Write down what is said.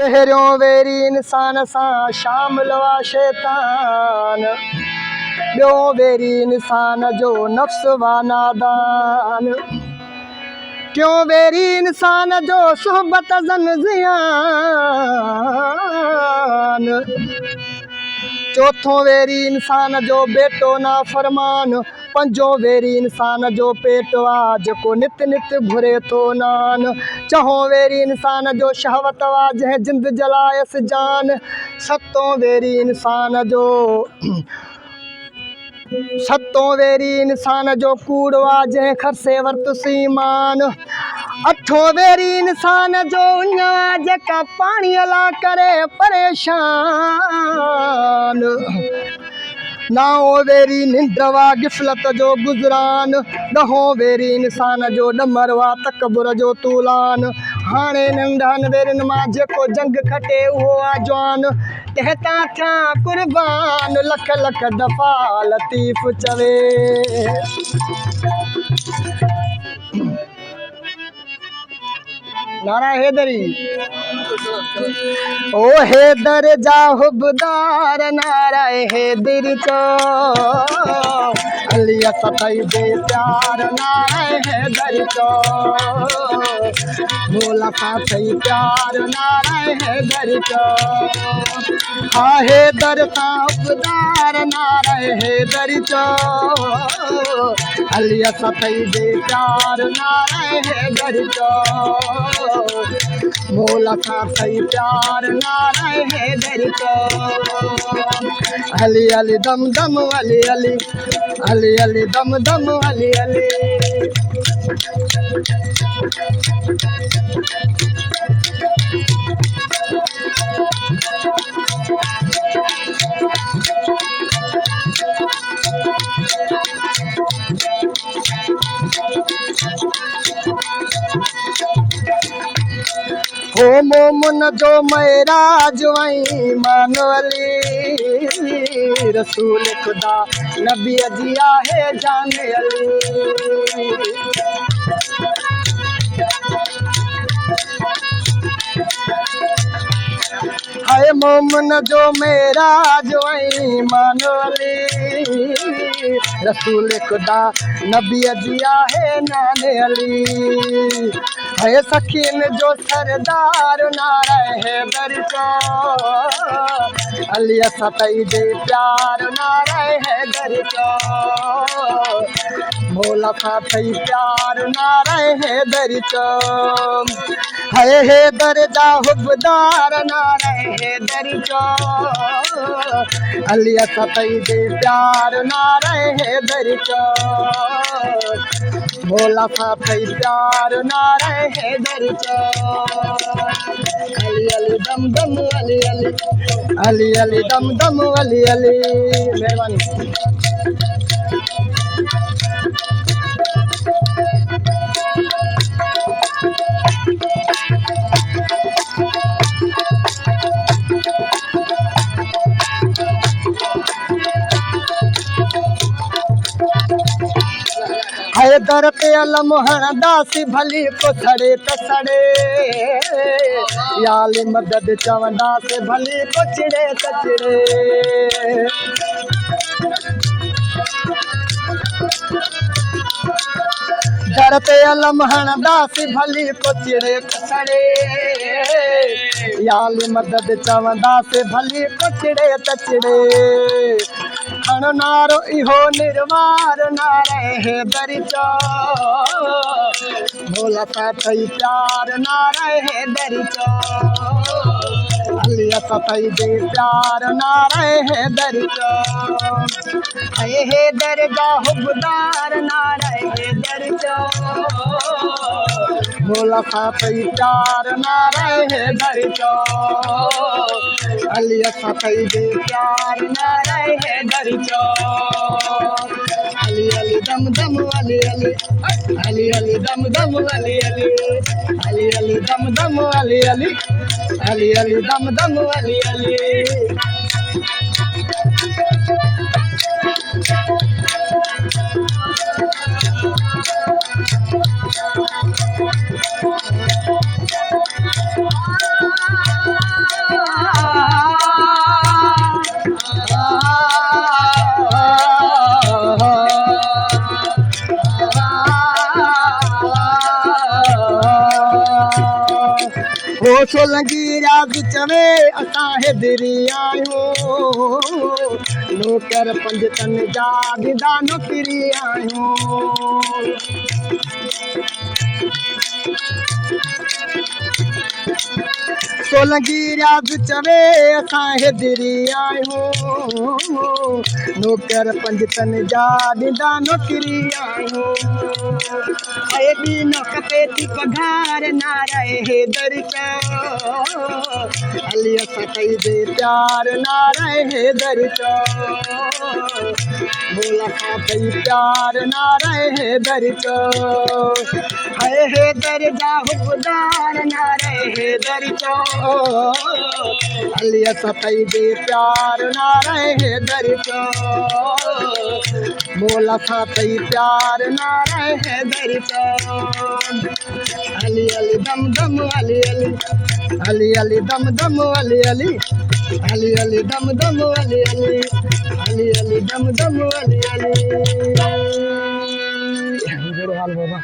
पहिरियों वेरी इंसान सां शामिल वा शैतान, ॿियो वेरी इंसान जो नफ़्स वा नादान, टियों वेरी इंसान जो सोहबत ज़न ज़ियान, चौथों वेरी इंसान जो बेटो ना फरमान, पंजों वेरी इंसान जो पेट वा जेको नित नित घुरे तो नान, चहों वेरी इंसान जो शहवत वा जंहिं जिंद जलायस जान, सतों वेरी इंसान जो कूड़ वा जंहिं खरसे वरतुस ईमान, अठों वेरी इंसान जो उञ वा जेका पाणी ला करे परेशान, नाओं वेरी निंड वा गिफ़लत जो गुज़रान, ॾहों वेरी इंसान जो ॾमर वा तकबुर जो तूलान, हाणे नंढनि वेरिन मां जेको जंग खटे उहो आ जवान, तहता थिया कुर्बान लख लख दफ़ा लतीफ़ चवे। नारा हैदरी ओ हैदर जा हुबदार, नारा हैदर चो अली सतई दे प्यार, नारा हैदर चो भोला साथई प्यार, नारा हैदर चो हा हैदर सा हुबदार, नारा हैदर चो अली सतई दे प्यार, नारा हैदर चो भोला साथई प्यार, नारा हैदर चो अली अली दम दम अली अली अली अली दम दम अली अली। ओ मोमन जो महराज वहीं मानवली, रसूल खुदा नबी जी आहे जान अली, हाय मोमन जो महराज वहीं मानवली, रसूल खुदा नबी जी आहे नान अली, है सखीन जो सरदार, नारा हैदर चो अली सतई दे प्यार, नारा हैदर चो भोला साथई प्यार, नारा हैदर चो है हैदर जा हुबदार, नारा हैदर चो अली सतई दे प्यार, नारा हैदर चो भोला साथई प्यार, नारा हैदर चो अली अली दम दम अली अली अली अली दम दम अली अली। मेहरबानी। हैदर ते अलम हणदासी भली को सड़े त सड़े, याली मदद चवंदासीं भली को चिड़े त चिड़े, दर ते अलम हणदासी भली को चिड़े त सड़े, याली मदद चवंदासीं भली को चिड़े त चिड़े, हण नारो इहो निर्वार, नारा हैदर चो भोला साथई प्यार, नारा हैदर चो अली सतई दे प्यार, नारा हैदर चो है हैदर जा हुबदार, नारा हैदर चो भोला साथई प्यार, नारा हैदर चो अली सतई दे प्यार, नारा हैदर चो अली अली दम दम अली अली अली अली दम दम अली अली अली अली दम दम अली अली अली अली दम दम अली अली। हो सोलंगी राज चवे असां हेदरी आहियूं नौकर पंज तन जा ॾींदा नौकरी आहियूं सोलंगी राज चवे असां हेदरी आहियूं नौकर पंज तन जा ॾींदा नौकरी आहियूं एॾी न खपे थी पघार ना रहे हेदर चो हली असां कई दे प्यार ना रहे हेदर चो बोला खां पई प्यार ना रहे हेदर चो हाय हेदर जा हुबदार ना रहे हेदर चो हली असां कई दे प्यार ना रहे हेदर चो बोला खां पई प्यार ना रहे हेदर चो अली अली दम दम अली अली अली अली दम दम अली अली अली अली दम दम अली अली अली अली दम दम अली अली गुरु हाल बाबा